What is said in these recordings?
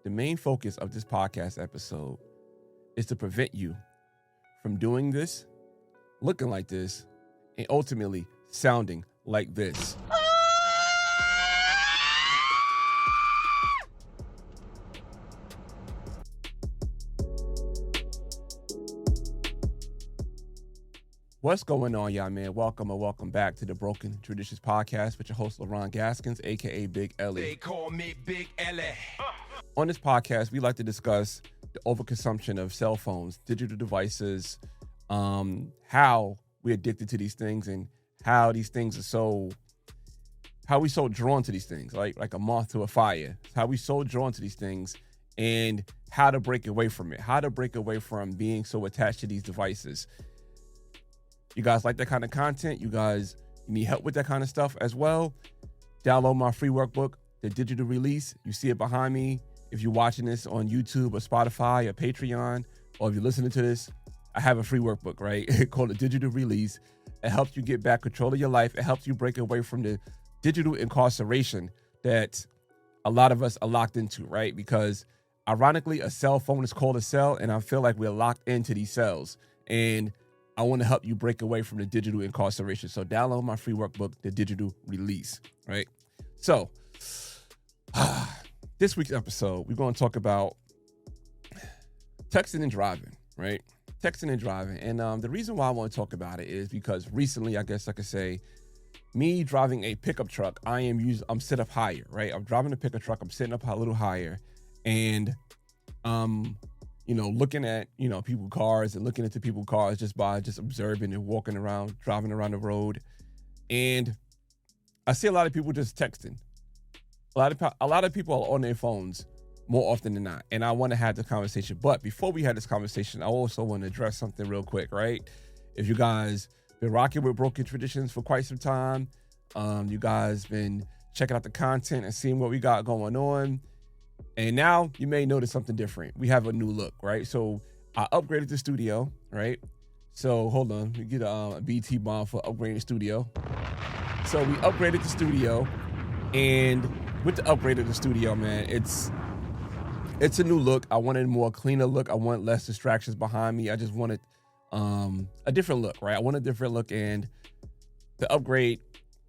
The main focus of this podcast episode is to prevent you from doing this, looking like this, and ultimately sounding like this. What's going on, y'all, man? Welcome back to the Broken Traditions Podcast with your host, Leron Gaskins, a.k.a. Big Ellie. They call me Big Ellie. On this podcast, we like to discuss the overconsumption of cell phones, digital devices, how we're addicted to these things, and how these things are how we so drawn to these things, like a moth to a fire. How we so drawn to these things, and how to break away from it, how to break away from being so attached to these devices. You guys like that kind of content? You guys need help with that kind of stuff as well? Download my free workbook, the digital release. You see it behind me. If you're watching this on YouTube or Spotify or Patreon, or if you're listening to this, I have a free workbook, right? Called the digital release. It helps you get back control of your life. It helps you break away from the digital incarceration that a lot of us are locked into, right? Because ironically, a cell phone is called a cell, and I feel like we're locked into these cells. And I want to help you break away from the digital incarceration. So download my free workbook, the digital release, right? So this week's episode, we're going to talk about texting and driving, right? Texting and driving. And the reason why I want to talk about it is because recently, I guess I could say, me driving a pickup truck, I'm set up higher, right? I'm driving a pickup truck. I'm sitting up a little higher, and looking at, people's cars and looking into people's cars just by observing and walking around, driving around the road. And I see a lot of people just texting. A lot of people are on their phones more often than not. And I want to have the conversation. But before we had this conversation, I also want to address something real quick, right? If you guys been rocking with Broken Traditions for quite some time, you guys been checking out the content and seeing what we got going on. And now you may notice something different. We have a new look, right? So I upgraded the studio, right? So hold on, we get a BT bomb for upgrading the studio. So we upgraded the studio, and with the upgrade of the studio, man, it's a new look. I wanted a more cleaner look. I want less distractions behind me. I just wanted a different look, right? I want a different look, and the upgrade,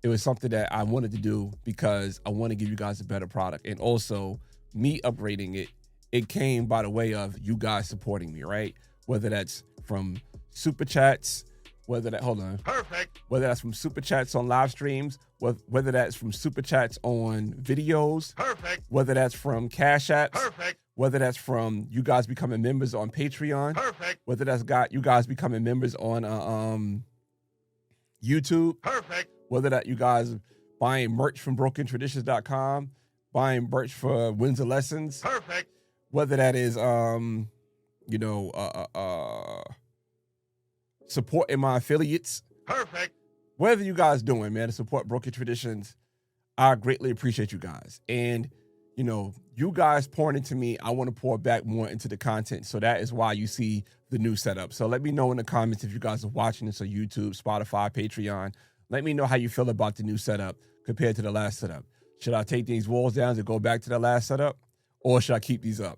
it was something that I wanted to do because I want to give you guys a better product. And also, me upgrading it came by the way of you guys supporting me, right? Whether that's from super chats, whether that's from super chats on live streams, whether that's from super chats on videos, whether that's from cash apps, whether that's from you guys becoming members on Patreon, whether that's got you guys becoming members on YouTube, whether that you guys buying merch from brokentraditions.com, buying merch for Windsor Lessons. Whether that is, supporting my affiliates. Whatever you guys doing, man, to support Broken Traditions, I greatly appreciate you guys. And, you guys pouring into me, I want to pour back more into the content. So that is why you see the new setup. So let me know in the comments if you guys are watching this on YouTube, Spotify, Patreon. Let me know how you feel about the new setup compared to the last setup. Should I take these walls down and go back to the last setup? Or should I keep these up?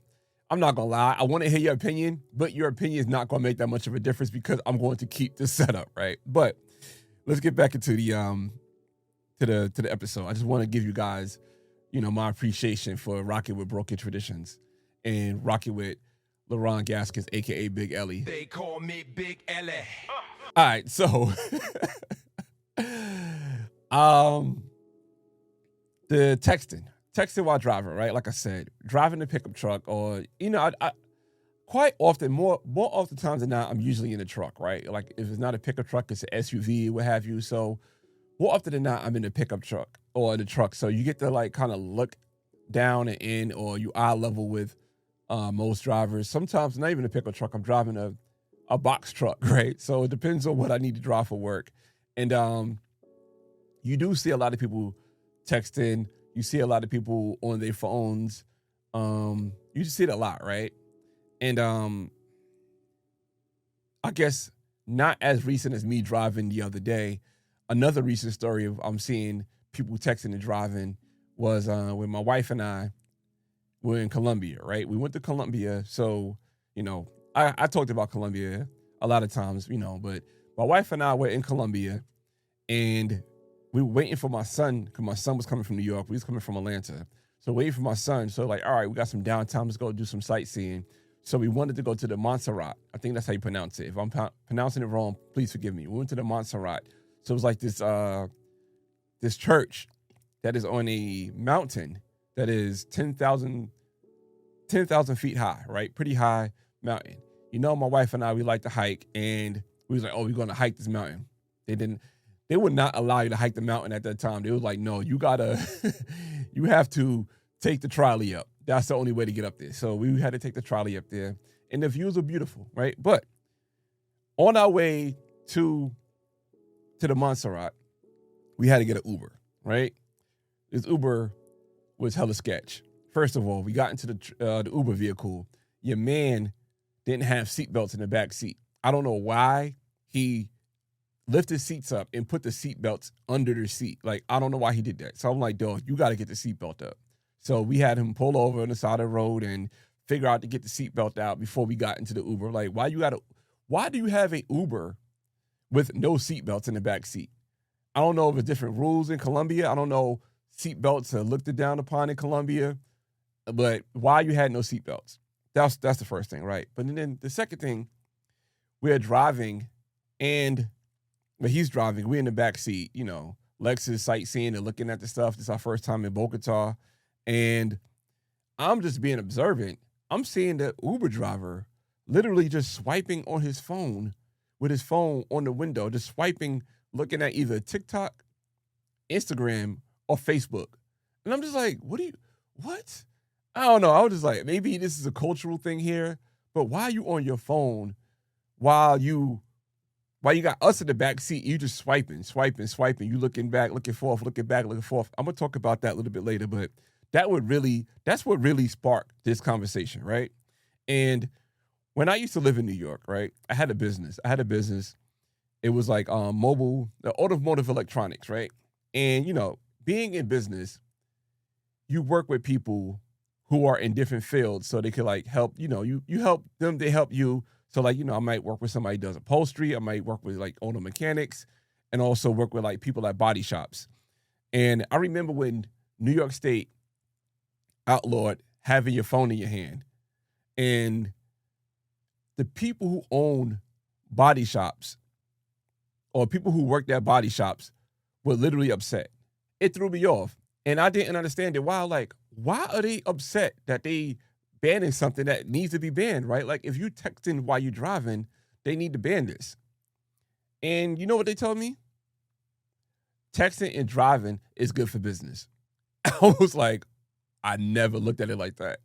I'm not going to lie. I want to hear your opinion, but your opinion is not going to make that much of a difference because I'm going to keep this setup, right? But let's get back into the to the episode. I just want to give you guys, my appreciation for rocking with Broken Traditions and rocking with Leron Gaskins, a.k.a. Big Ellie. They call me Big Ellie. All right, so the texting while driving, right? Like I said, driving the pickup truck, or I quite often, more often times than not, I'm usually in the truck, right? Like if it's not a pickup truck, it's an SUV, what have you. So more often than not, I'm in the pickup truck or the truck. So you get to kind of look down and in, or you eye level with most drivers. Sometimes not even a pickup truck. I'm driving a box truck, right? So it depends on what I need to drive for work. And you do see a lot of people texting. You see a lot of people on their phones. You just see it a lot, right? And I guess not as recent as me driving the other day. Another recent story of I'm seeing people texting and driving was when my wife and I were in Colombia, right? We went to Colombia. So, I talked about Colombia a lot of times, but my wife and I were in Colombia and we were waiting for my son because my son was coming from New York. We was coming from Atlanta. So waiting for my son. So like, all right, we got some downtime. Let's go do some sightseeing. So we wanted to go to the Montserrat. I think that's how you pronounce it. If I'm pronouncing it wrong, please forgive me. We went to the Montserrat. So it was like this church that is on a mountain that is 10,000 feet high, right? Pretty high mountain. My wife and I, we like to hike, and we was like, oh, we're going to hike this mountain. They would not allow you to hike the mountain at that time. They was like, no, you have to take the trolley up. That's the only way to get up there. So we had to take the trolley up there, and the views are beautiful, right? But on our way to the Montserrat, we had to get an Uber, right? This Uber was hella sketch. First of all, we got into the Uber vehicle. Your man didn't have seatbelts in the back seat. I don't know why he lifted seats up and put the seatbelts under the seat. Like, I don't know why he did that. So I'm like, dog, you got to get the seatbelt up. So we had him pull over on the side of the road and figure out to get the seatbelt out before we got into the Uber. Like, why do you have a Uber with no seatbelts in the back seat? I don't know if it's different rules in Colombia. I don't know seatbelts are looked down upon in Colombia, but why you had no seatbelts? That's the first thing, right? But then the second thing, we're driving, but he's driving. We're in the back seat, Lex is sightseeing and looking at the stuff. This is our first time in Bogota, and I'm just being observant. I'm seeing the Uber driver literally just swiping on his phone with his phone on the window, just swiping, looking at either TikTok, Instagram, or Facebook. And I'm just like, what? I don't know. I was just like, maybe this is a cultural thing here, but why are you on your phone while you got us in the back seat? You just swiping. You looking back, looking forth, looking back, looking forth. I'm going to talk about that a little bit later, but that's what really sparked this conversation, right? And when I used to live in New York, right, I had a business. It was like automotive electronics, right? And, being in business, you work with people who are in different fields so they could like help, you help them, they help you. So like, I might work with somebody who does upholstery. I might work with like auto mechanics and also work with like people at body shops. And I remember when New York State outlawed having your phone in your hand, and the people who own body shops or people who worked at body shops were literally upset. It threw me off. And I didn't understand it. Why are they upset that they banning something that needs to be banned, right? Like, if you texting while you're driving, they need to ban this. And you know what they told me? Texting and driving is good for business. I was like, I never looked at it like that.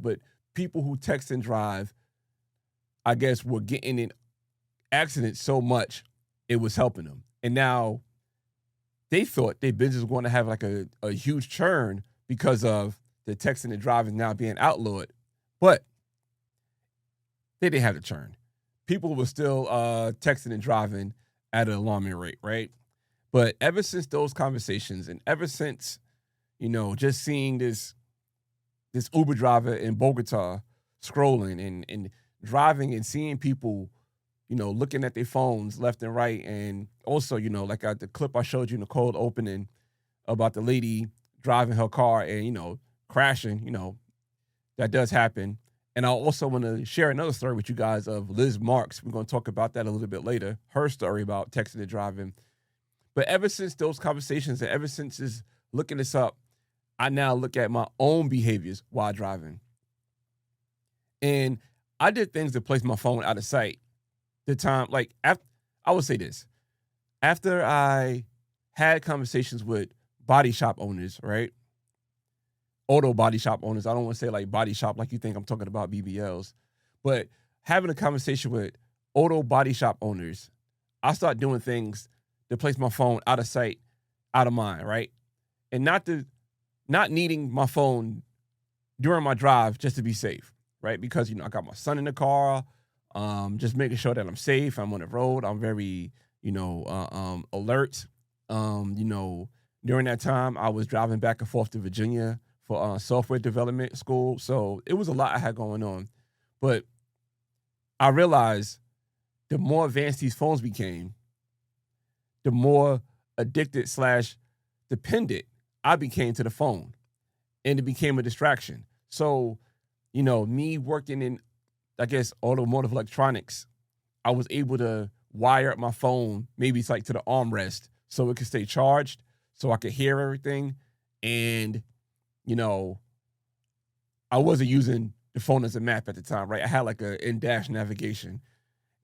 But people who text and drive, I guess, were getting in accidents so much, it was helping them. And now they thought their business was going to have like a huge churn because of the texting and driving now being outlawed. But they didn't have the churn. People were still texting and driving at an alarming rate, right? But ever since those conversations and ever since, just seeing this Uber driver in Bogota scrolling and driving and seeing people, looking at their phones left and right. And also, like the clip I showed you in the cold opening about the lady driving her car and, crashing, that does happen. And I also want to share another story with you guys of Liz Marks. We're going to talk about that a little bit later, her story about texting and driving. But ever since those conversations and ever since just looking this up, I now look at my own behaviors while driving. And I did things to place my phone out of sight. I would say this. After I had conversations with body shop owners, right? Auto body shop owners. I don't want to say like body shop like you think I'm talking about BBLs. But having a conversation with auto body shop owners, I start doing things to place my phone out of sight, out of mind, right? And not needing my phone during my drive just to be safe, right? Because, I got my son in the car, just making sure that I'm safe. I'm on the road. I'm very, alert. During that time, I was driving back and forth to Virginia for software development school. So it was a lot I had going on. But I realized the more advanced these phones became, the more addicted / dependent I became to the phone. And it became a distraction. So, me working in, I guess, automotive electronics, I was able to wire up my phone, maybe it's like to the armrest, so it could stay charged, so I could hear everything. And, I wasn't using the phone as a map at the time, right? I had like a in-dash navigation.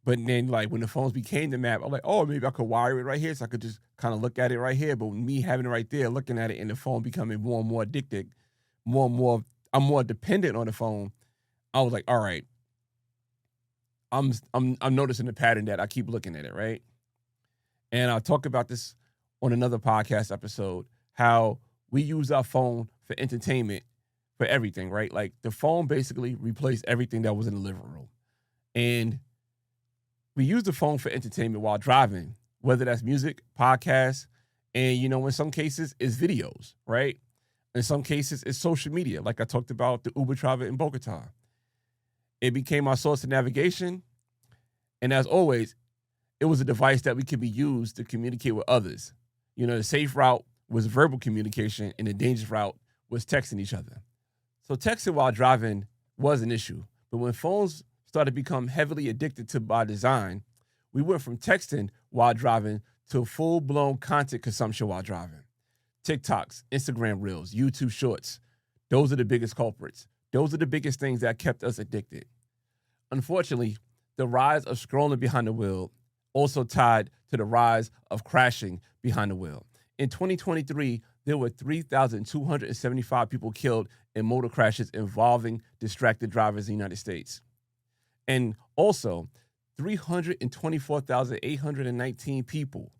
But then, like, when the phones became the map, I'm like, oh, maybe I could wire it right here so I could just kind of look at it right here. But me having it right there, looking at it, and the phone becoming more and more addicted, more and more, I'm more dependent on the phone. I was like, all right, I'm noticing the pattern that I keep looking at it, right? And I'll talk about this on another podcast episode, how we use our phone for entertainment, for everything, right? Like, the phone basically replaced everything that was in the living room. And we use the phone for entertainment while driving, whether that's music, podcasts, and, in some cases, it's videos, right? In some cases, it's social media, like I talked about the Uber driver in Bogota. It became our source of navigation. And as always, it was a device that we could be used to communicate with others. The safe route was verbal communication, and the dangerous route was texting each other. So texting while driving was an issue. But when phones started to become heavily addicted to by design, we went from texting while driving to full-blown content consumption while driving. TikToks, Instagram Reels, YouTube Shorts, those are the biggest culprits. Those are the biggest things that kept us addicted. Unfortunately, the rise of scrolling behind the wheel also tied to the rise of crashing behind the wheel. In 2023, there were 3,275 people killed in motor crashes involving distracted drivers in the United States. And also, 324,819 people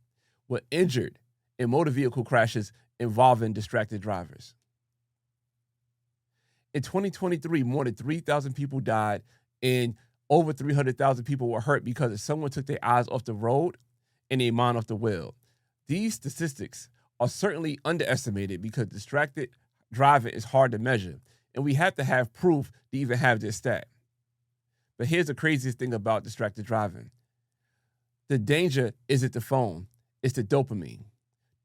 were injured in motor vehicle crashes involving distracted drivers. In 2023, more than 3,000 people died and over 300,000 people were hurt because someone took their eyes off the road and their mind off the wheel. These statistics are certainly underestimated because distracted driving is hard to measure, and we have to have proof to even have this stat. But here's the craziest thing about distracted driving. The danger isn't the phone, it's the dopamine.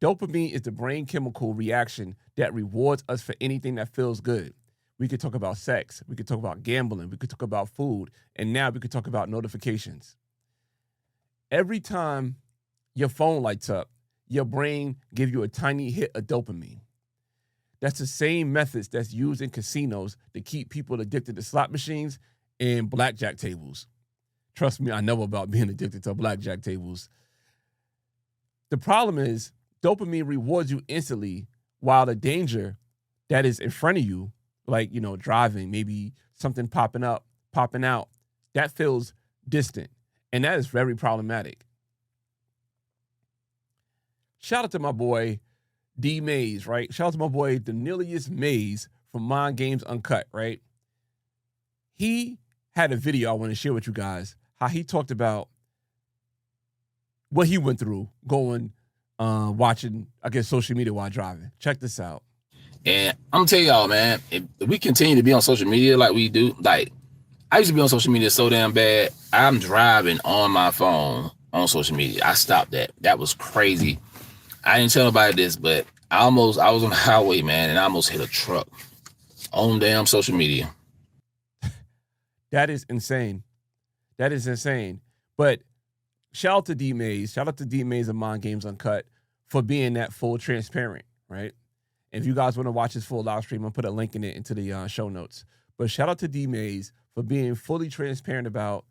Dopamine is the brain chemical reaction that rewards us for anything that feels good. We could talk about sex, we could talk about gambling, we could talk about food, and now we could talk about notifications. Every time your phone lights up, your brain gives you a tiny hit of dopamine. That's the same methods that's used in casinos to keep people addicted to slot machines and blackjack tables. Trust me, I know about being addicted to blackjack tables. The problem is dopamine rewards you instantly, while the danger that is in front of you, like, driving, maybe something popping out, that feels distant. And that is very problematic. Shout out to my boy, D Mays, right? Shout out to my boy, Danilius Mays from Mind Games Uncut, right? He had a video I want to share with you guys, how he talked about what he went through going, watching, I guess, social media while driving. Check this out. And I'm gonna tell y'all, man, if we continue to be on social media like we do, like, I used to be on social media so damn bad, I'm driving on my phone on social media. I stopped that. That was crazy. I didn't tell nobody this, but I was on the highway, man, and I almost hit a truck on damn social media. That is insane. That is insane. But shout out to D Mays. Shout out to D Mays of Mind Games Uncut for being that full transparent, right? If you guys want to watch his full live stream, I'll put a link in it into the show notes. But shout out to D Mays for being fully transparent about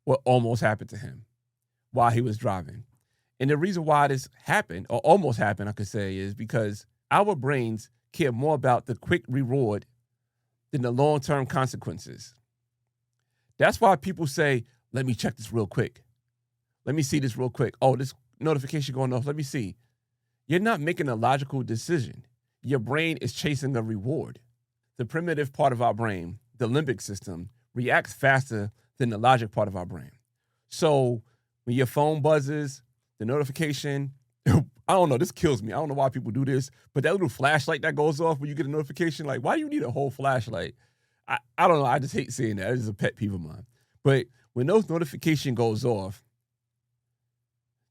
what almost happened to him while he was driving. And the reason why this happened, or almost happened, I could say, is because our brains care more about the quick reward than the long-term consequences. That's why people say, let me check this real quick. Let me see this real quick. Oh, this notification going off. Let me see. You're not making a logical decision. Your brain is chasing a reward. The primitive part of our brain, the limbic system, reacts faster than the logic part of our brain. So when your phone buzzes, the notification, I don't know. This kills me. I don't know why people do this, but that little flashlight that goes off when you get a notification, like, why do you need a whole flashlight? I don't know. I just hate seeing that. It's a pet peeve of mine. But when those notification goes off,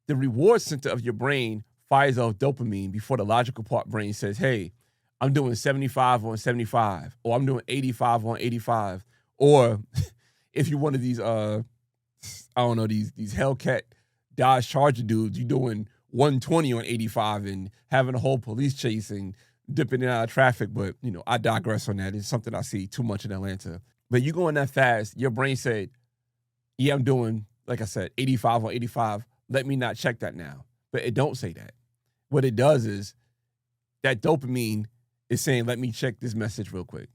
the reward center of your brain fires off dopamine before the logical part brain says, hey, I'm doing 75 on 75, or I'm doing 85 on 85. Or if you're one of these, I don't know, these Hellcat Dodge Charger dudes, you're doing 120 on 85 and having a whole police chase and dipping in and out of traffic. But, I digress on that. It's something I see too much in Atlanta. But you going that fast, your brain said, yeah, I'm doing, like I said, 85 on 85. Let me not check that now. But it don't say that. What it does is that dopamine is saying, let me check this message real quick.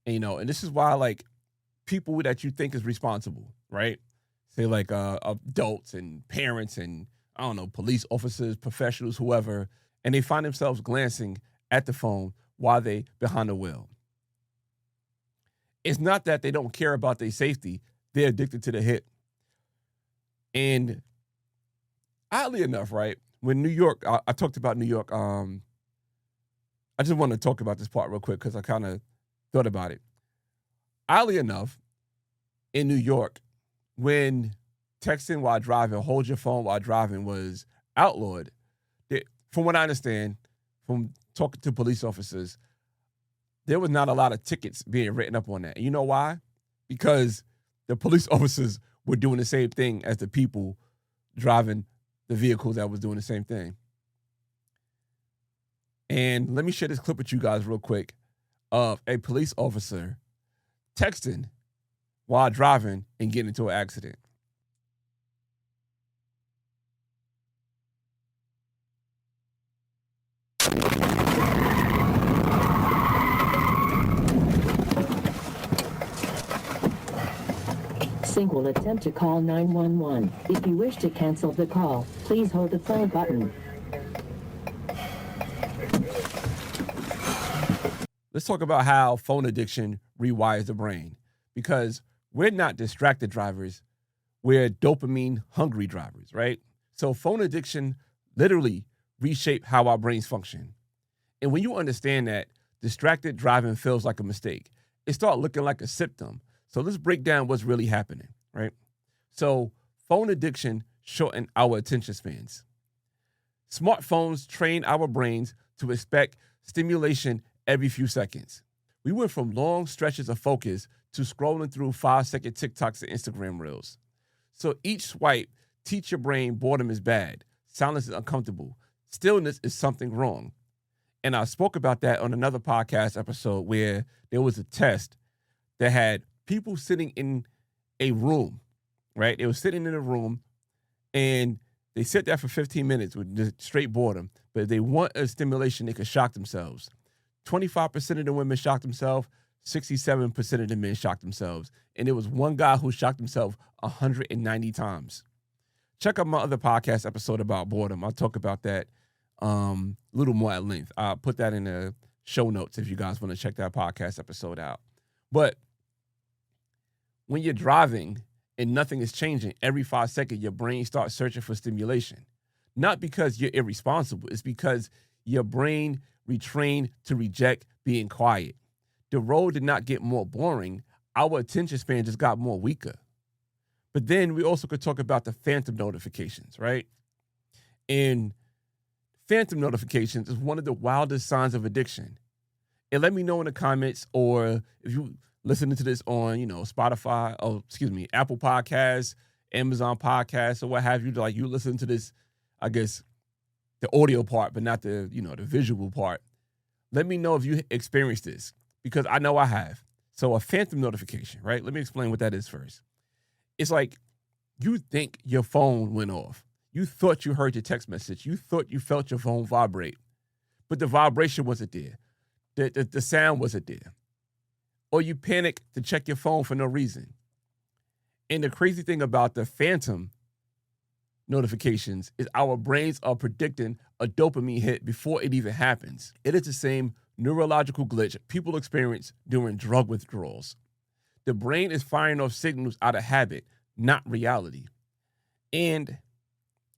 And, and this is why, like, people that you think is responsible, right? Say, like, adults and parents and, I don't know, police officers, professionals, whoever, and they find themselves glancing at the phone while they behind the wheel. It's not that they don't care about their safety. They're addicted to the hit. And oddly enough, right, when New York, I talked about New York, I just want to talk about this part real quick because I kind of thought about it. Oddly enough, in New York, when texting while driving, hold your phone while driving was outlawed, from what I understand, from talking to police officers, there was not a lot of tickets being written up on that. And you know why? Because the police officers were doing the same thing as the people driving the vehicles that was doing the same thing. And let me share this clip with you guys real quick of a police officer texting while driving and getting into an accident. Sync will attempt to call 911. If you wish to cancel the call, please hold the phone button. Let's talk about how phone addiction rewires the brain, because we're not distracted drivers. We're dopamine hungry drivers, right? So phone addiction literally reshape how our brains function. And when you understand that, distracted driving feels like a mistake. It starts looking like a symptom. So let's break down what's really happening, right? So phone addiction shortens our attention spans. Smartphones train our brains to expect stimulation every few seconds. We went from long stretches of focus to scrolling through 5-second TikToks and Instagram reels. So each swipe teach your brain boredom is bad, silence is uncomfortable, stillness is something wrong. And I spoke about that on another podcast episode where there was a test that had people sitting in a room, right? They were sitting in a room and they sit there for 15 minutes with just straight boredom. But if they want a stimulation, they could shock themselves. 25% of the women shocked themselves, 67% of the men shocked themselves. And there was one guy who shocked himself 190 times. Check out my other podcast episode about boredom. I'll talk about that a little more at length. I'll put that in the show notes if you guys want to check that podcast episode out. But when you're driving and nothing is changing, every 5 seconds, your brain starts searching for stimulation. Not because you're irresponsible. It's because your brain retrained to reject being quiet. The road did not get more boring. Our attention span just got more weaker. But then we also could talk about the phantom notifications, right? And phantom notifications is one of the wildest signs of addiction. And let me know in the comments, or if you listening to this on, Spotify, Apple Podcasts, Amazon Podcasts, or what have you, like you listen to this, I guess, the audio part, but not the, the visual part. Let me know if you experienced this, because I know I have. So a phantom notification, right? Let me explain what that is first. It's like you think your phone went off. You thought you heard your text message. You thought you felt your phone vibrate, but the vibration wasn't there. The sound wasn't there. Or you panic to check your phone for no reason. And the crazy thing about the phantom notifications is our brains are predicting a dopamine hit before it even happens. It is the same neurological glitch people experience during drug withdrawals. The brain is firing off signals out of habit, not reality. And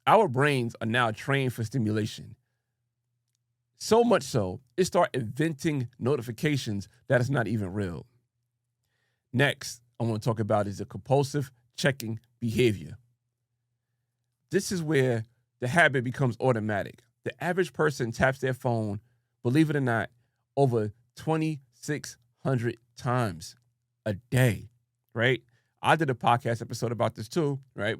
our brains are now trained for stimulation. So much so, it started inventing notifications that is not even real. Next, I want to talk about is the compulsive checking behavior. This is where the habit becomes automatic. The average person taps their phone, believe it or not, over 2,600 times a day, right? I did a podcast episode about this too, right?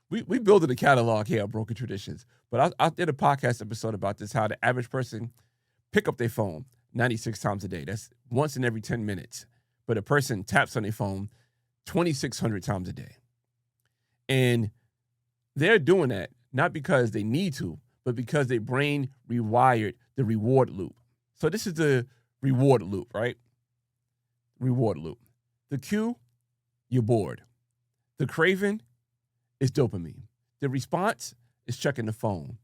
We building a catalog here at Broken Traditions, but I did a podcast episode about this, how the average person pick up their phone 96 times a day. That's once in every 10 minutes. But a person taps on their phone 2,600 times a day. And they're doing that not because they need to, but because their brain rewired the reward loop. So this is the reward loop, right? Reward loop. The cue, you're bored. The craving is dopamine. The response is checking the phone.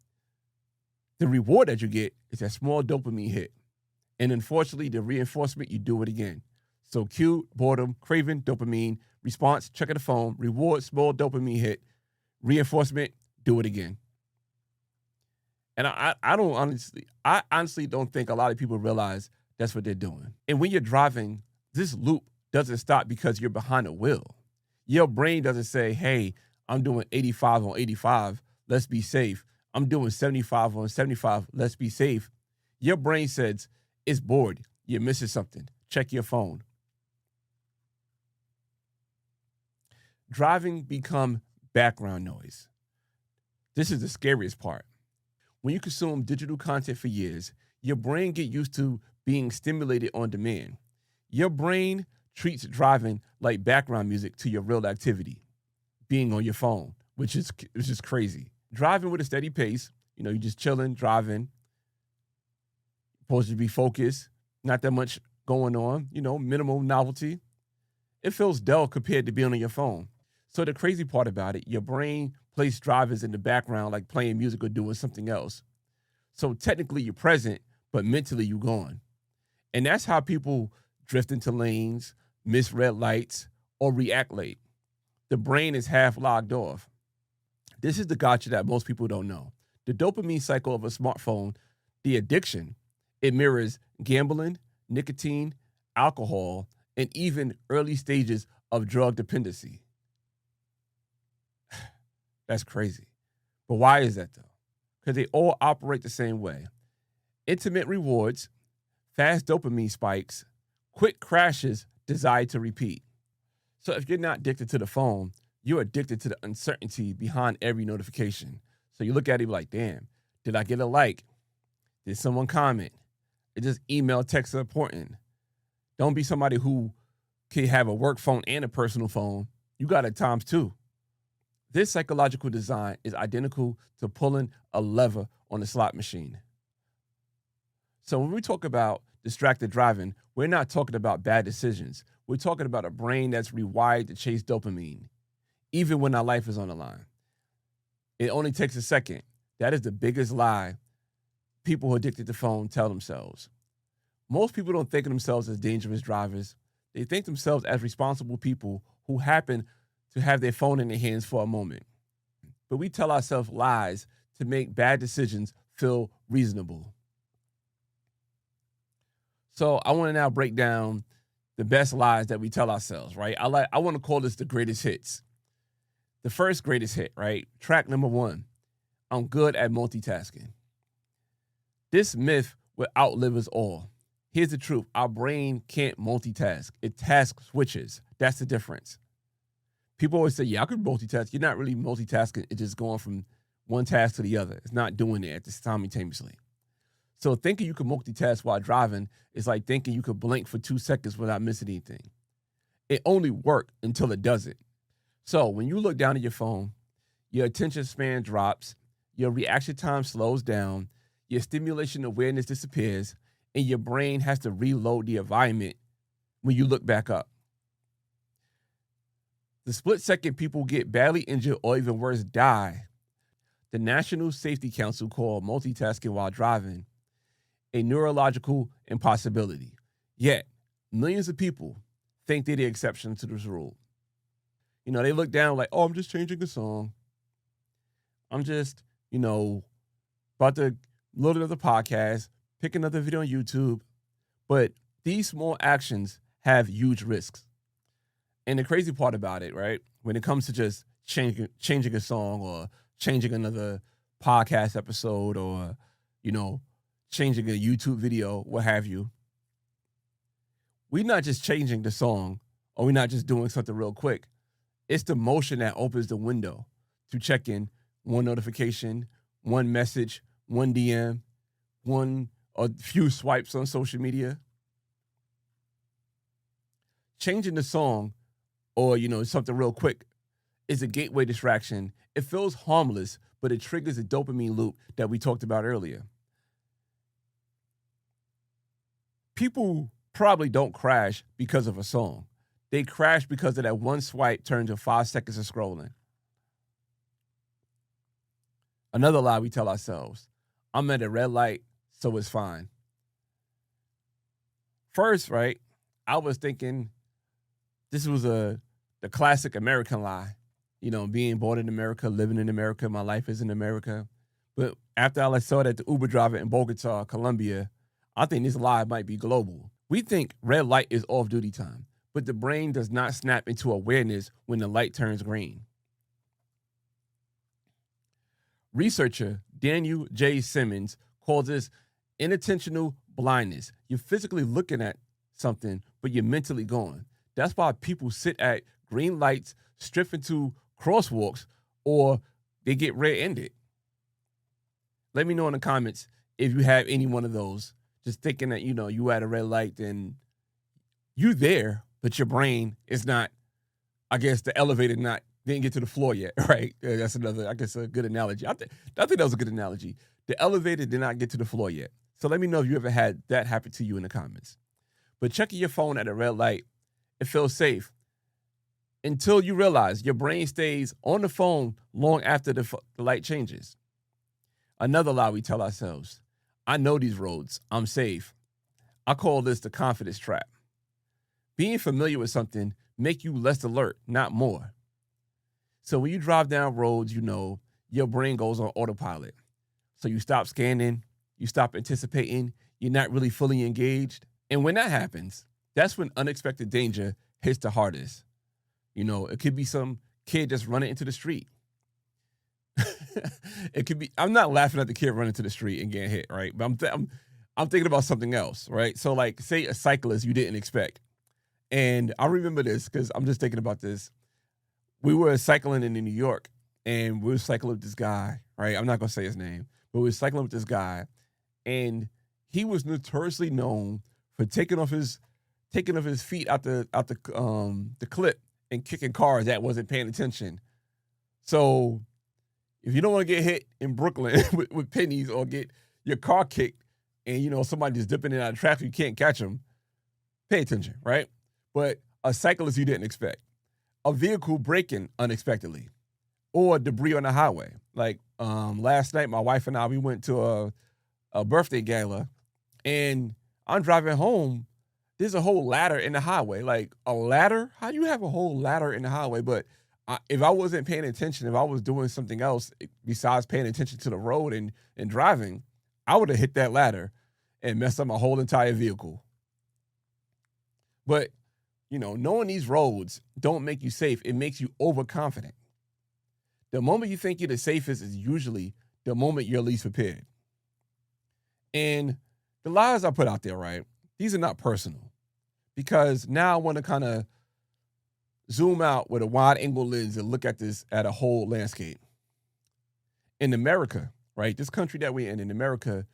The reward that you get is that small dopamine hit. And unfortunately, the reinforcement, you do it again. So cue, boredom, craving, dopamine, response, checking the phone, reward, small dopamine hit, reinforcement, do it again. And I honestly don't think a lot of people realize that's what they're doing. And when you're driving, this loop doesn't stop because you're behind a wheel. Your brain doesn't say, hey, I'm doing 85 on 85, let's be safe. I'm doing 75 on 75, let's be safe. Your brain says, it's bored, you're missing something, check your phone. Driving become background noise. This is the scariest part. When you consume digital content for years, your brain get used to being stimulated on demand. Your brain treats driving like background music to your real activity, being on your phone, which is just crazy. Driving with a steady pace, you're just chilling, driving, supposed to be focused, not that much going on, minimal novelty. It feels dull compared to being on your phone. So the crazy part about it, your brain plays drivers in the background like playing music or doing something else. So technically you're present, but mentally you're gone. And that's how people drift into lanes, miss red lights, or react late. The brain is half logged off. This is the gotcha that most people don't know. The dopamine cycle of a smartphone, the addiction, it mirrors gambling, nicotine, alcohol, and even early stages of drug dependency. That's crazy. But why is that though? Because they all operate the same way. Intimate rewards, fast dopamine spikes, quick crashes, desire to repeat. So if you're not addicted to the phone, you're addicted to the uncertainty behind every notification. So you look at it like, damn, did I get a like? Did someone comment? Is this email, text important? Don't be somebody who can have a work phone and a personal phone. You got it times two. This psychological design is identical to pulling a lever on a slot machine. So when we talk about distracted driving, we're not talking about bad decisions. We're talking about a brain that's rewired to chase dopamine, even when our life is on the line. It only takes a second. That is the biggest lie people who are addicted to phone tell themselves. Most people don't think of themselves as dangerous drivers. They think themselves as responsible people who happen to have their phone in their hands for a moment. But we tell ourselves lies to make bad decisions feel reasonable. So I want to now break down the best lies that we tell ourselves, right? I want to call this the greatest hits. The first greatest hit, right? Track number 1, I'm good at multitasking. This myth will outlive us all. Here's the truth. Our brain can't multitask. It task switches. That's the difference. People always say, yeah, I could multitask. You're not really multitasking. It's just going from one task to the other. It's not doing it simultaneously. So thinking you can multitask while driving is like thinking you could blink for 2 seconds without missing anything. It only works until it doesn't. So when you look down at your phone, your attention span drops, your reaction time slows down, your stimulation awareness disappears, and your brain has to reload the environment when you look back up. The split second people get badly injured or even worse, die. The National Safety Council called multitasking while driving a neurological impossibility. Yet, millions of people think they're the exception to this rule. They look down like, oh, I'm just changing a song. I'm just, about to load another podcast. pick another video on YouTube. But these small actions have huge risks. And the crazy part about it, right, when it comes to just changing a song or changing another podcast episode or, changing a YouTube video, what have you, we're not just changing the song or we're not just doing something real quick. It's the motion that opens the window to check in one notification, one message, one DM, a few swipes on social media. Changing the song or, something real quick is a gateway distraction. It feels harmless, but it triggers a dopamine loop that we talked about earlier. People probably don't crash because of a song. They crash because of that one swipe turned to 5 seconds of scrolling. Another lie we tell ourselves: I'm at a red light, so it's fine. First, right, I was thinking this was the classic American lie. Being born in America, living in America, my life is in America. But after I saw that the Uber driver in Bogota, Colombia, I think this lie might be global. We think red light is off-duty time, but the brain does not snap into awareness when the light turns green. Researcher Daniel J. Simmons calls this inattentional blindness. You're physically looking at something, but you're mentally gone. That's why people sit at green lights, strip into crosswalks, or they get rear-ended. Let me know in the comments if you have any one of those. Just thinking that, you at a red light and you there, but your brain is not, I guess the elevator didn't get to the floor yet, right? That's another, I guess, a good analogy. I think that was a good analogy. The elevator did not get to the floor yet. So let me know if you ever had that happen to you in the comments. But checking your phone at a red light, it feels safe until you realize your brain stays on the phone long after the light changes. Another lie we tell ourselves: I know these roads, I'm safe. I call this the confidence trap. Being familiar with something make you less alert, not more. So when you drive down roads, your brain goes on autopilot. So you stop scanning, you stop anticipating, you're not really fully engaged. And when that happens, that's when unexpected danger hits the hardest. It could be some kid just running into the street. It could be, I'm not laughing at the kid running to the street and getting hit, right? But I'm thinking about something else, right? So like, say a cyclist you didn't expect. And I remember this because I'm just thinking about this. We were cycling in New York and we were cycling with this guy, right? I'm not going to say his name, but we were cycling with this guy and he was notoriously known for taking off his feet out the clip and kicking cars that wasn't paying attention. So if you don't want to get hit in Brooklyn with pennies or get your car kicked and, somebody just dipping in and out of traffic, you can't catch them, pay attention, right? But a cyclist you didn't expect, a vehicle braking unexpectedly, or debris on the highway. Like last night, my wife and I, we went to a birthday gala and I'm driving home. There's a whole ladder in the highway. Like, a ladder? How do you have a whole ladder in the highway? But if I wasn't paying attention, if I was doing something else besides paying attention to the road and driving, I would have hit that ladder and messed up my whole entire vehicle. But, knowing these roads don't make you safe. It makes you overconfident. The moment you think you're the safest is usually the moment you're least prepared. And the lies I put out there, right, these are not personal. Because now I want to kind of zoom out with a wide angle lens and look at a whole landscape. In America, right, this country that we're in America,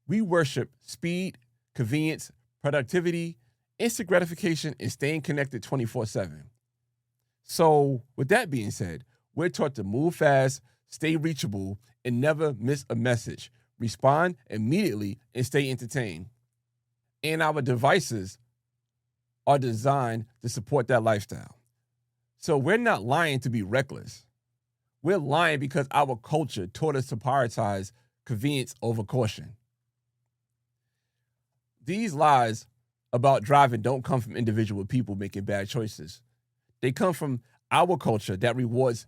we worship speed, convenience, productivity, instant gratification, and staying connected 24/7. So with that being said, we're taught to move fast, stay reachable, and never miss a message, respond immediately, and stay entertained. And our devices are designed to support that lifestyle. So we're not lying to be reckless. We're lying because our culture taught us to prioritize convenience over caution. These lies about driving don't come from individual people making bad choices. They come from our culture that rewards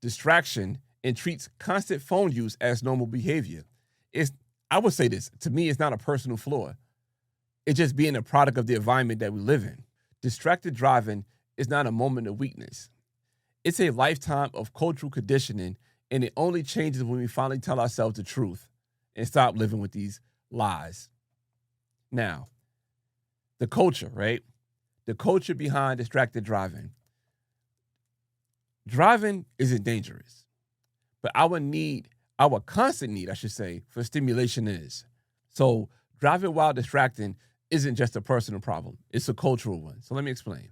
distraction and treats constant phone use as normal behavior. It's I would say this, to me, it's not a personal flaw. It's just being a product of the environment that we live in. Distracted driving is not a moment of weakness. It's a lifetime of cultural conditioning, and it only changes when we finally tell ourselves the truth and stop living with these lies. Now, the culture, right? The culture behind distracted driving. Driving isn't dangerous, but our constant need, I should say, for stimulation is. So driving while distracting isn't just a personal problem. It's a cultural one. So let me explain.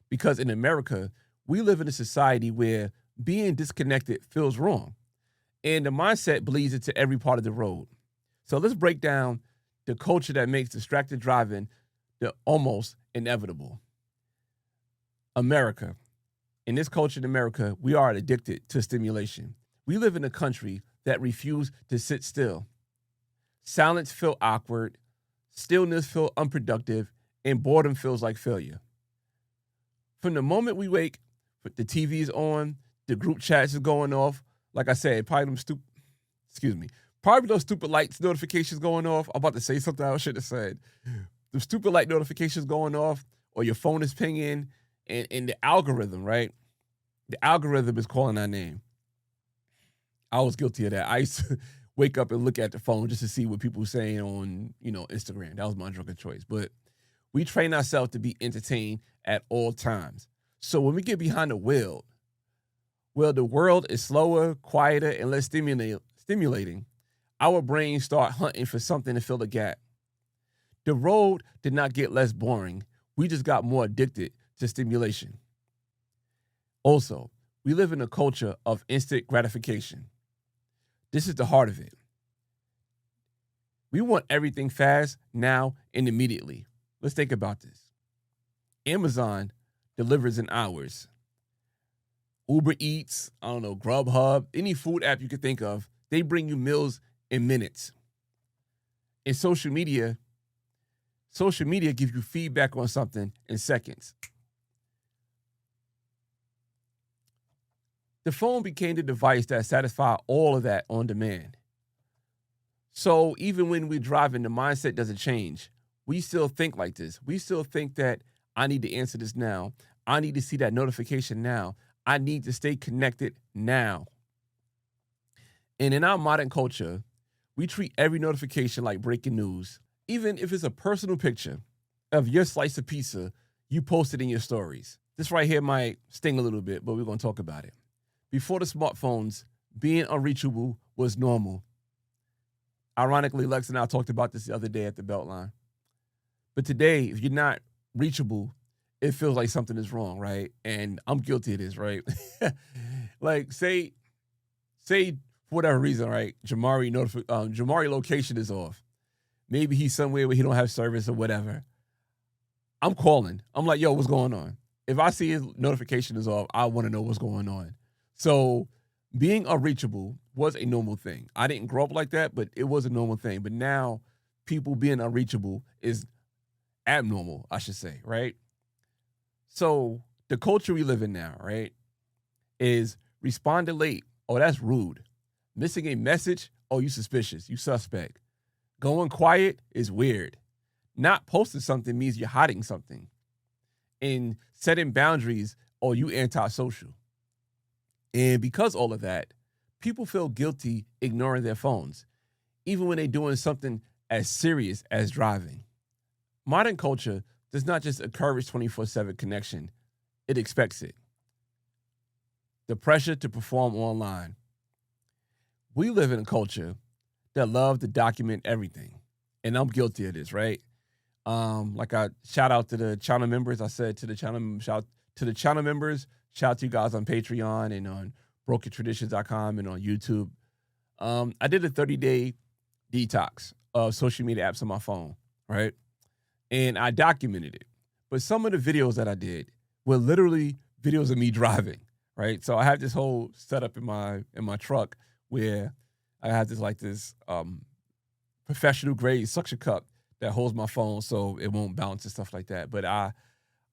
Because in America, we live in a society where being disconnected feels wrong. And the mindset bleeds into every part of the road. So let's break down the culture that makes distracted driving the almost inevitable. America. In this culture in America, we are addicted to stimulation. We live in a country that refuses to sit still. Silence feels awkward, stillness feels unproductive, and boredom feels like failure. From the moment we wake, the TV's on, the group chats is going off. Like I said, probably those stupid lights notifications going off. I'm about to say something I should have said. The stupid light notifications going off, or your phone is pinging, and the algorithm, right? The algorithm is calling our name. I was guilty of that. I used to wake up and look at the phone just to see what people were saying on, Instagram. That was my drug of choice. But we train ourselves to be entertained at all times. So when we get behind the wheel, the world is slower, quieter, and less stimulating. Our brains start hunting for something to fill the gap. The road did not get less boring. We just got more addicted to stimulation. Also, we live in a culture of instant gratification. This is the heart of it. We want everything fast, now, and immediately. Let's think about this. Amazon delivers in hours. Uber Eats, Grubhub, any food app you could think of, they bring you meals in minutes. And social media gives you feedback on something in seconds. The phone became the device that satisfied all of that on demand. So even when we're driving, the mindset doesn't change. We still think like this. We still think that I need to answer this now. I need to see that notification now. I need to stay connected now. And in our modern culture, we treat every notification like breaking news. Even if it's a personal picture of your slice of pizza you posted in your stories. This right here might sting a little bit, but we're going to talk about it. Before the smartphones, being unreachable was normal. Ironically, Lex and I talked about this the other day at the Beltline. But today, if you're not reachable, it feels like something is wrong, right? And I'm guilty of this, right? Like, say for whatever reason, right? Jamari location is off. Maybe he's somewhere where he don't have service or whatever. I'm calling. I'm like, yo, what's going on? If I see his notification is off, I want to know what's going on. So being unreachable was a normal thing. I didn't grow up like that, but it was a normal thing. But now people being unreachable is abnormal, I should say, right? So the culture we live in now, right, is responding late. Oh, that's rude. Missing a message. Oh, you suspicious. You suspect. Going quiet is weird. Not posting something means you're hiding something. And setting boundaries, oh, you antisocial. And because all of that, people feel guilty ignoring their phones, even when they're doing something as serious as driving. Modern culture does not just encourage 24/7 connection, it expects it. The pressure to perform online. We live in a culture that loves to document everything. And I'm guilty of this, right? Like I shout out to the channel members. I said to the channel members, shout out to you guys on Patreon and on brokentraditions.com and on YouTube. I did a 30-day detox of social media apps on my phone, right? And I documented it. But some of the videos that I did were literally videos of me driving, right? So I have this whole setup in my truck where I have this professional grade suction cup that holds my phone so it won't bounce and stuff like that. But I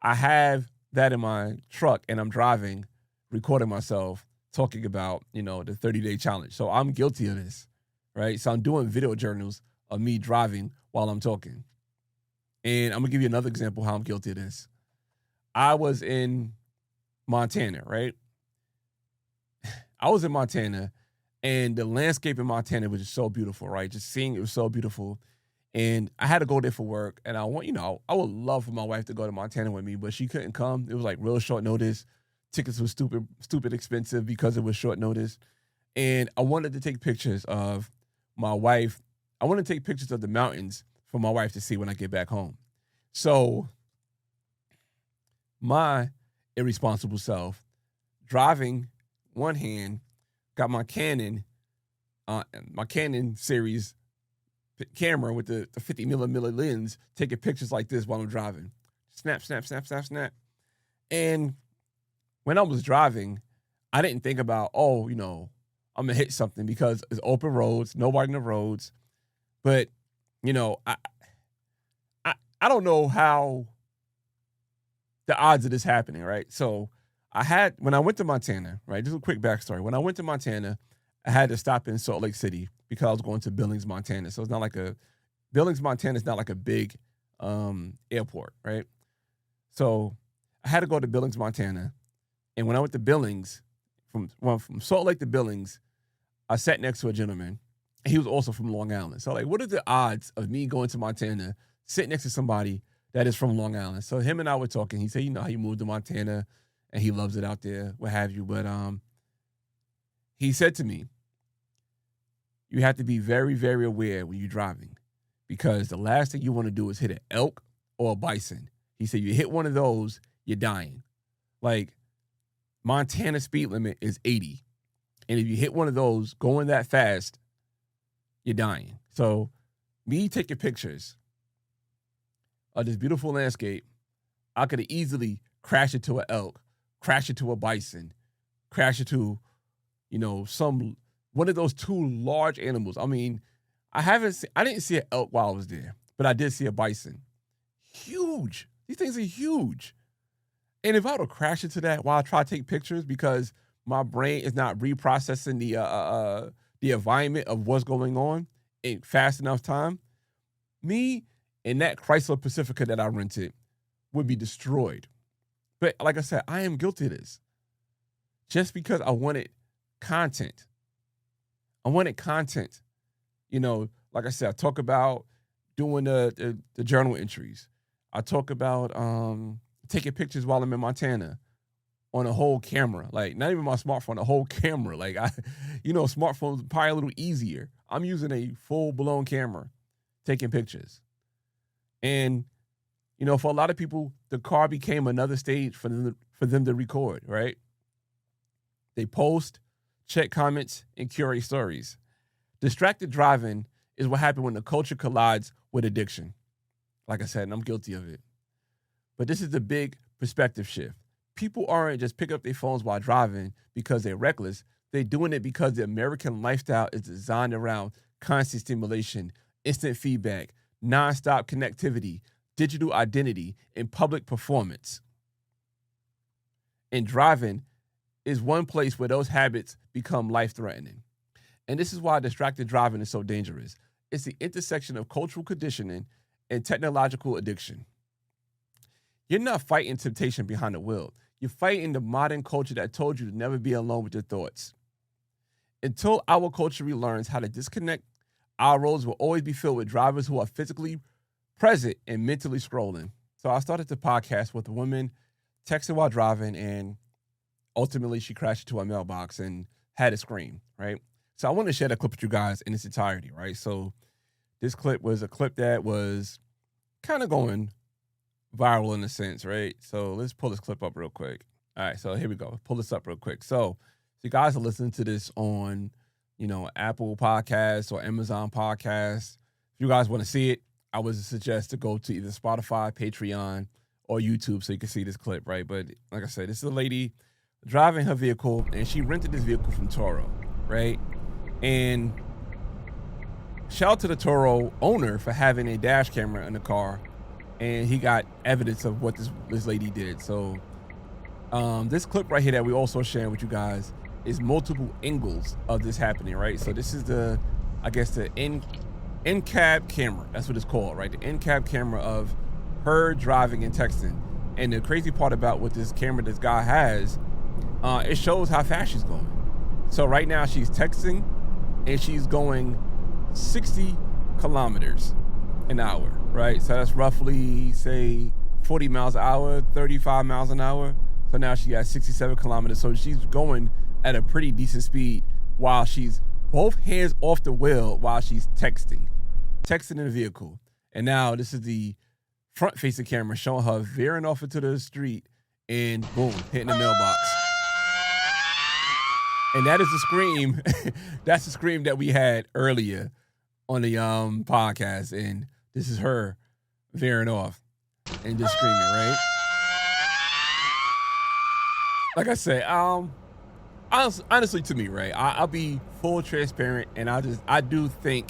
have that in my truck and I'm driving, recording myself, talking about, the 30-day challenge. So I'm guilty of this, right? So I'm doing video journals of me driving while I'm talking. And I'm gonna give you another example how I'm guilty of this. I was in Montana, right? I was in Montana, and the landscape in Montana was just so beautiful, right? Just seeing it was so beautiful. And I had to go there for work. And I would love for my wife to go to Montana with me, but she couldn't come. It was like real short notice. Tickets were stupid expensive because it was short notice. And I wanted to take pictures of my wife. I wanted to take pictures of the mountains for my wife to see when I get back home. So my irresponsible self, driving one hand, got my Canon series camera with the 50 millimeter lens, taking pictures like this while I'm driving. Snap, snap, snap, snap, snap. And when I was driving, I didn't think about, I'm going to hit something because it's open roads, nobody in the roads. But, I don't know how the odds of this happening, right? So when I went to Montana, right, just a quick backstory. When I went to Montana, I had to stop in Salt Lake City because I was going to Billings, Montana. So it's not like Billings, Montana is not like a big airport, right? So I had to go to Billings, Montana. And when I went to Billings, from Salt Lake to Billings, I sat next to a gentleman. And he was also from Long Island. So what are the odds of me going to Montana, sitting next to somebody that is from Long Island? So him and I were talking. He said, how he moved to Montana and he loves it out there, what have you. But he said to me, you have to be very, very aware when you're driving because the last thing you want to do is hit an elk or a bison. He said, you hit one of those, you're dying. Montana speed limit is 80. And if you hit one of those going that fast, you're dying. So me taking pictures of this beautiful landscape, I could have easily crashed into an elk, crashed into a bison, crashed into, one of those two large animals. I mean, I didn't see an elk while I was there, but I did see a bison. Huge. These things are huge. And if I would have crashed into that while I try to take pictures because my brain is not reprocessing the environment of what's going on in fast enough time, me and that Chrysler Pacifica that I rented would be destroyed. But like I said, I am guilty of this. Just because I wanted content. Like I said, I talk about doing the journal entries. I talk about taking pictures while I'm in Montana on a whole camera. Not even my smartphone, a whole camera. Smartphones are probably a little easier. I'm using a full-blown camera taking pictures. And, for a lot of people, the car became another stage for them to record, right? They post, check comments, and curate stories. Distracted driving is what happened when the culture collides with addiction. Like I said, and I'm guilty of it. But this is the big perspective shift. People aren't just picking up their phones while driving because they're reckless. They're doing it because the American lifestyle is designed around constant stimulation, instant feedback, nonstop connectivity, digital identity, and public performance. And driving is one place where those habits become life-threatening. And this is why distracted driving is so dangerous. It's the intersection of cultural conditioning and technological addiction. You're not fighting temptation behind the wheel. You're fighting the modern culture that told you to never be alone with your thoughts. Until our culture relearns how to disconnect, our roads will always be filled with drivers who are physically present and mentally scrolling. So I started the podcast with a woman texting while driving, and ultimately she crashed into a mailbox and had a scream, right? So I want to share that clip with you guys in its entirety, right? So this clip was a clip that was kind of going viral in a sense, right? So let's pull this clip up real quick. All right, so here we go. Pull this up real quick. So you guys are listening to this on, Apple Podcasts or Amazon Podcasts. If you guys want to see it, I would suggest to go to either Spotify, Patreon, or YouTube so you can see this clip, right? But like I said, this is a lady driving her vehicle, and she rented this vehicle from Turo, right? And shout out to the Turo owner for having a dash camera in the car, and he got evidence of what this lady did. So this clip right here that we also sharing with you guys is multiple angles of this happening, right? So this is the end in-cab camera. That's what it's called, right? The in-cab camera of her driving and texting. And the crazy part about what this camera this guy has, it shows how fast she's going. So right now she's texting and she's going 60 kilometers an hour, right? So that's roughly, say, 40 miles an hour, 35 miles an hour. So now she got 67 kilometers. So she's going at a pretty decent speed while she's both hands off the wheel while she's texting in the vehicle. And now this is the front-facing camera showing her veering off into the street and boom, hitting the mailbox. And that is the scream. That's the scream that we had earlier on the podcast. And this is her veering off and just screaming, right? Like I said, honestly to me, right? I'll be full transparent, and I do think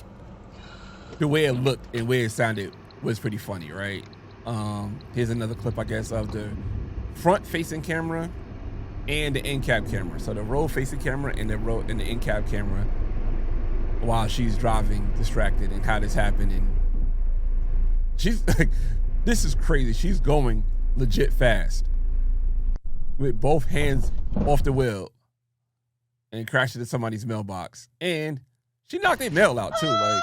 the way it looked and way it sounded was pretty funny, right? Here's another clip, I guess, of the front-facing camera and the in-cab camera. So the road-facing camera and the in-cab camera while she's driving distracted, and how this happened. And she's like, this is crazy. She's going legit fast with both hands off the wheel and crashed into somebody's mailbox. And she knocked their mail out too. Like,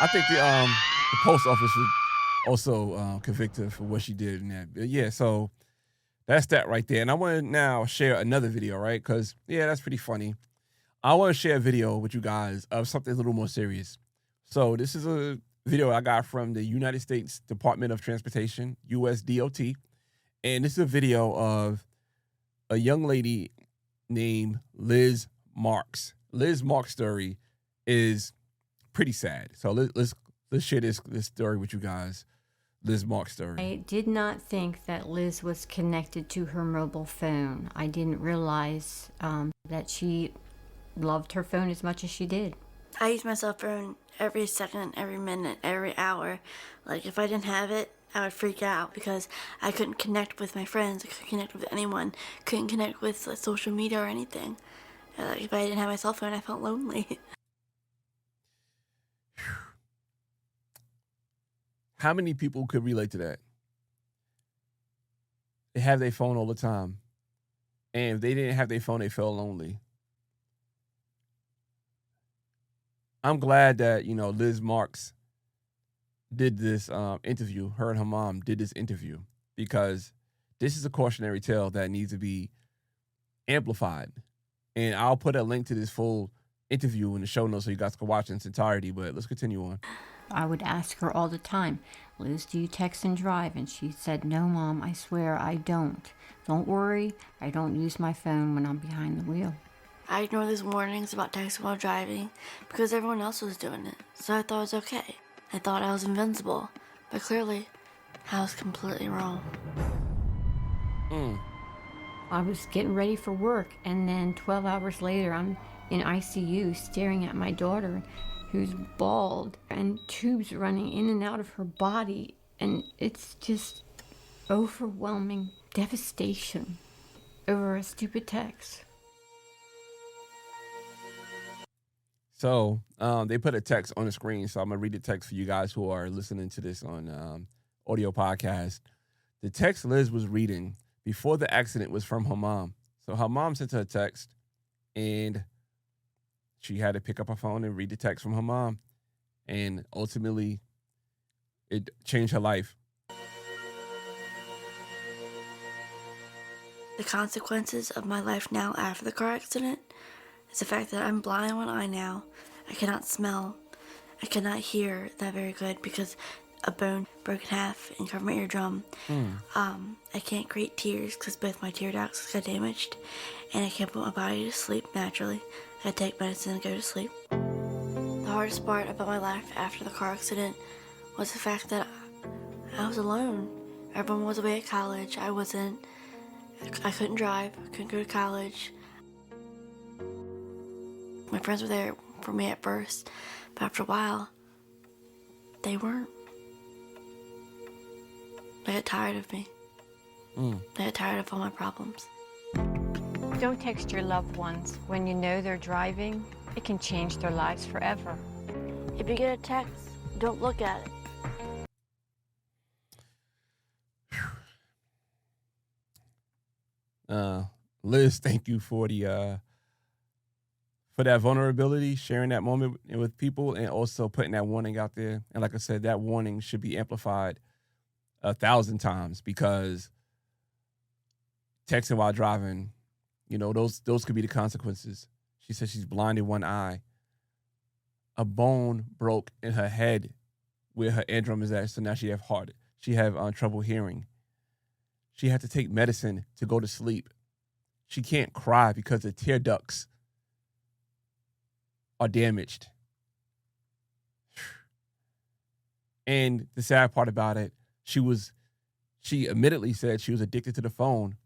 I think the post office would also convict her for what she did in that. But yeah, so that's that right there. And I want to now share another video, right? Because, yeah, that's pretty funny. I want to share a video with you guys of something a little more serious. So this is a video I got from the United States Department of Transportation, USDOT. And this is a video of a young lady named Liz Marks. Liz Marks' story is pretty sad. So let's share this story with you guys. Liz Marks' story. I did not think that Liz was connected to her mobile phone. I didn't realize that she loved her phone as much as she did. I use my cell phone every second, every minute, every hour. Like, if I didn't have it, I would freak out because I couldn't connect with my friends. I couldn't connect with anyone. Couldn't connect with social media or anything. If I didn't have my cell phone, I felt lonely. How many people could relate to that? They have their phone all the time. And if they didn't have their phone, they felt lonely. I'm glad that, Liz Marks did this interview. Her and her mom did this interview, because this is a cautionary tale that needs to be amplified. And I'll put a link to this full interview in the show notes so you guys can watch it in its entirety. But let's continue on. I would ask her all the time, Liz, do you text and drive? And she said, no, Mom, I swear I don't. Don't worry, I don't use my phone when I'm behind the wheel. I ignored these warnings about texting while driving because everyone else was doing it, so I thought it was okay. I thought I was invincible, but clearly, I was completely wrong. I was getting ready for work, and then 12 hours later, I'm in ICU staring at my daughter, who's bald, and tubes running in and out of her body, and it's just overwhelming devastation over a stupid text. So they put a text on the screen, so I'm going to read the text for you guys who are listening to this on audio podcast. The text Liz was reading before the accident was from her mom. So her mom sent her a text, and she had to pick up her phone and read the text from her mom. And ultimately, it changed her life. The consequences of my life now after the car accident is the fact that I'm blind in one eye now. I cannot smell. I cannot hear that very good because a bone broke in half and covered my eardrum. I can't create tears because both my tear ducts got damaged, and I can't put my body to sleep naturally. I take medicine and go to sleep. The hardest part about my life after the car accident was the fact that I was alone. Everyone was away at college. I wasn't. I couldn't drive. I couldn't go to college. My friends were there for me at first, but after a while, they weren't. They got tired of me. They got tired of all my problems. Don't text your loved ones when you know they're driving. It can change their lives forever. If you get a text Don't look at it. Liz, thank you for the for that vulnerability, sharing that moment with people, and also putting that warning out there. And like I said, that warning should be amplified 1,000 times, because texting while driving, those could be the consequences. She said she's blind in one eye. A bone broke in her head where her eardrum is at, so now she have trouble hearing. She had to take medicine to go to sleep. She can't cry because the tear ducts are damaged. And the sad part about it, she admittedly said she was addicted to the phone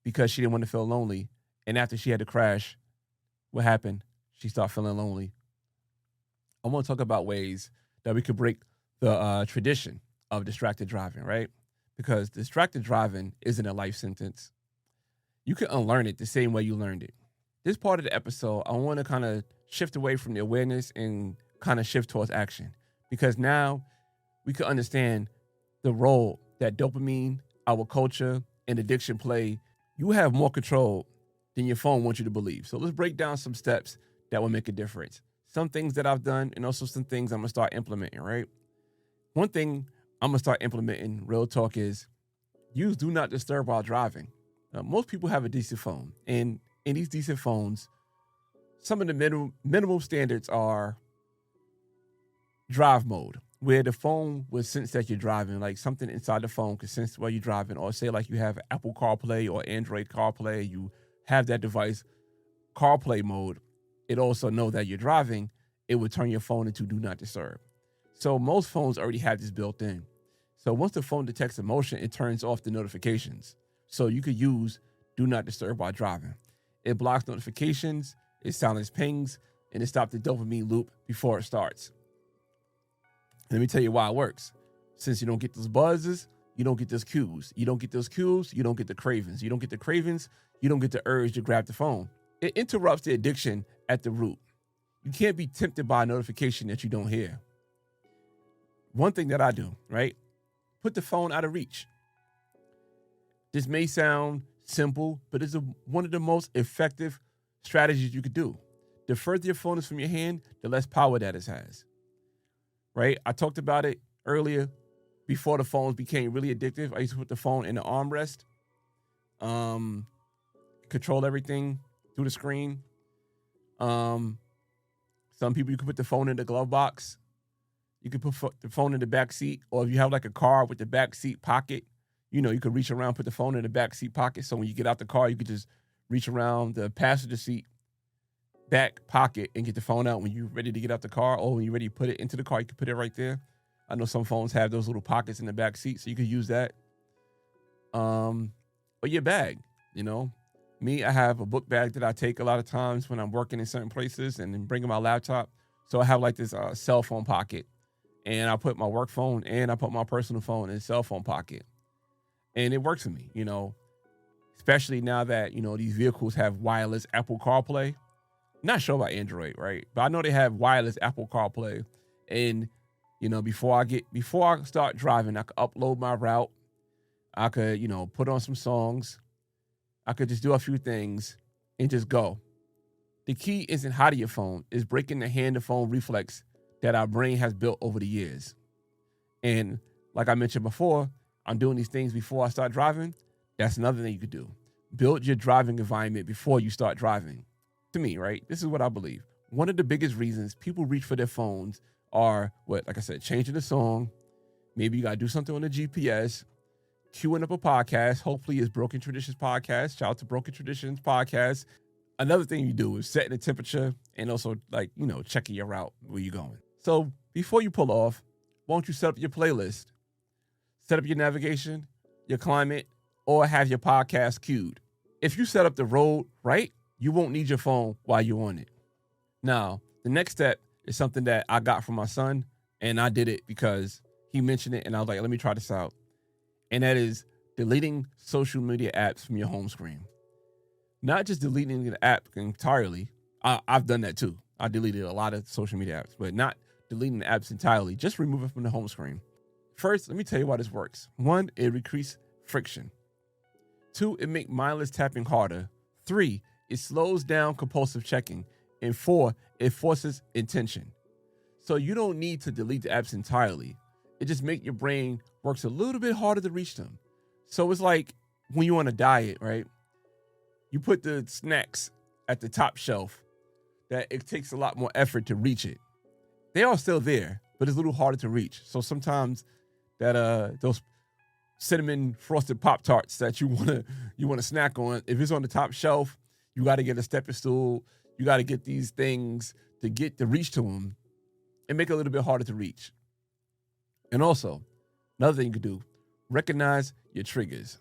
because she didn't want to feel lonely. And after she had to crash, what happened? She started feeling lonely. I want to talk about ways that we could break the tradition of distracted driving, right? Because distracted driving isn't a life sentence. You can unlearn it the same way you learned it. This part of the episode, I want to kind of shift away from the awareness and kind of shift towards action, because now we can understand the role that dopamine, our culture, and addiction play. You have more control than your phone wants you to believe. So let's break down some steps that will make a difference. Some things that I've done, and also some things I'm going to start implementing, right? One thing I'm going to start implementing, real talk, is use Do Not Disturb while driving. Most people have a decent phone, and in these decent phones, some of the minimum standards are drive mode, where the phone will sense that you're driving, like something inside the phone can sense while you're driving, or say like you have Apple CarPlay or Android CarPlay, you have that device CarPlay mode. It also know that you're driving. It would turn your phone into Do Not Disturb. So most phones already have this built in. So once the phone detects a motion, it turns off the notifications. So you could use Do Not Disturb while driving. It blocks notifications, it silences pings, and it stops the dopamine loop before it starts. Let me tell you why it works. Since you don't get those buzzes, you don't get those cues. You don't get those cues, you don't get the cravings. You don't get the cravings, you don't get the urge to grab the phone. It interrupts the addiction at the root. You can't be tempted by a notification that you don't hear. One thing that I do, right? Put the phone out of reach. This may sound simple, but it's one of the most effective strategies you could do. The further your phone is from your hand, the less power that it has, right? I talked about it earlier before the phones became really addictive. I used to put the phone in the armrest, control everything through the screen. Some people, you can put the phone in the glove box. You can put the phone in the back seat, or if you have like a car with the back seat pocket, you could reach around, put the phone in the back seat pocket. So when you get out the car, you could just reach around the passenger seat back pocket and get the phone out when you're ready to get out the car, or when you're ready to put it into the car, you can put it right there. I know some phones have those little pockets in the back seat, so you could use that. Or your bag, Me, I have a book bag that I take a lot of times when I'm working in certain places and then bringing my laptop. So I have like this cell phone pocket, and I put my work phone and I put my personal phone in the cell phone pocket. And it works for me, especially now that, these vehicles have wireless Apple CarPlay. Not sure about Android, right? But I know they have wireless Apple CarPlay. And, before I start driving, I could upload my route. I could, put on some songs. I could just do a few things and just go. The key isn't hiding your phone, it's breaking the hand-to-phone reflex that our brain has built over the years. And like I mentioned before, I'm doing these things before I start driving. That's another thing you could do. Build your driving environment before you start driving. To me, right? This is what I believe. One of the biggest reasons people reach for their phones are, like I said, changing the song. Maybe you got to do something on the GPS, queuing up a podcast. Hopefully it's Broken Traditions Podcast. Shout out to Broken Traditions Podcast. Another thing you do is setting the temperature and also checking your route, where you're going. So before you pull off, why don't you set up your playlist? Set up your navigation, your climate, or have your podcast queued. If you set up the road right, you won't need your phone while you're on it. Now, the next step is something that I got from my son, and I did it because he mentioned it, and I was like, let me try this out. And that is deleting social media apps from your home screen. Not just deleting the app entirely. I've done that too. I deleted a lot of social media apps, but not deleting the apps entirely. Just remove it from the home screen. First, let me tell you why this works. 1, it decreases friction. 2, it makes mindless tapping harder. 3, it slows down compulsive checking. And 4, it forces intention. So you don't need to delete the apps entirely. It just makes your brain works a little bit harder to reach them. So it's like when you're on a diet, right? You put the snacks at the top shelf, that it takes a lot more effort to reach it. They are still there, but it's a little harder to reach. So sometimes that those cinnamon frosted Pop-Tarts that you wanna snack on, if it's on the top shelf, you got to get a stepping stool. You got to get these things to get the reach to them and make it a little bit harder to reach. And also, another thing you could do, recognize your triggers.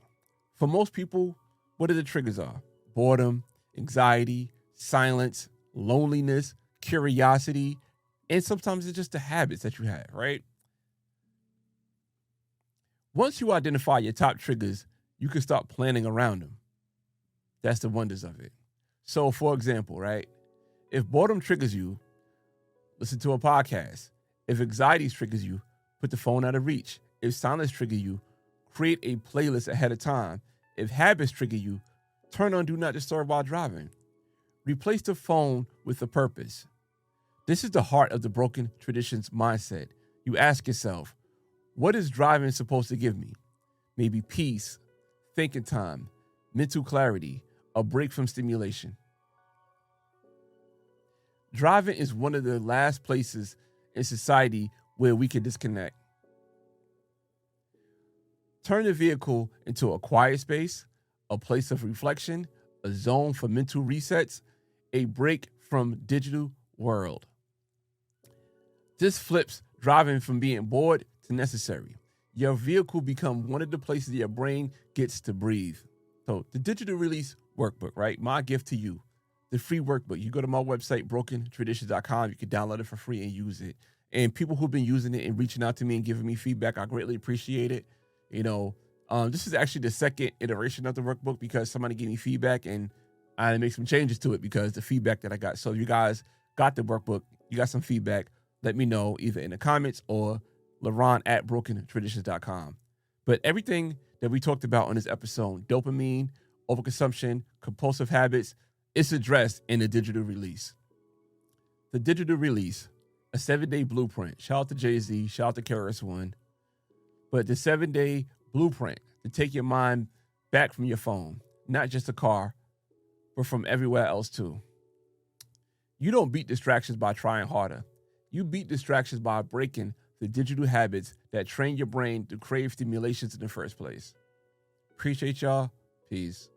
For most people, what are the triggers are? Boredom, anxiety, silence, loneliness, curiosity, and sometimes it's just the habits that you have, right? Once you identify your top triggers, you can start planning around them. That's the wonders of it. So, for example, right, if boredom triggers you, listen to a podcast. If anxiety triggers you, put the phone out of reach. If silence triggers you, create a playlist ahead of time. If habits trigger you, turn on Do Not Disturb while driving. Replace the phone with a purpose. This is the heart of the broken traditions mindset. You ask yourself, what is driving supposed to give me? Maybe peace, thinking time, mental clarity, a break from stimulation. Driving is one of the last places in society where we can disconnect. Turn the vehicle into a quiet space, a place of reflection, a zone for mental resets, a break from digital world. This flips driving from being bored to necessary. Your vehicle becomes one of the places your brain gets to breathe. So the digital release workbook, right? My gift to you, the free workbook. You go to my website, brokentraditions.com. You can download it for free and use it. And people who've been using it and reaching out to me and giving me feedback, I greatly appreciate it. You know, this is actually the second iteration of the workbook because somebody gave me feedback and I made some changes to it because the feedback that I got. So if you guys got the workbook, you got some feedback, let me know either in the comments or Leron at brokentraditions.com. But everything that we talked about on this episode, dopamine, overconsumption, compulsive habits, it's addressed in the digital release. The digital release, a 7-day blueprint. Shout out to Jay-Z, shout out to KRS-One. But the 7-day blueprint to take your mind back from your phone, not just a car, but from everywhere else too. You don't beat distractions by trying harder. You beat distractions by breaking the digital habits that train your brain to crave stimulations in the first place. Appreciate y'all. Peace.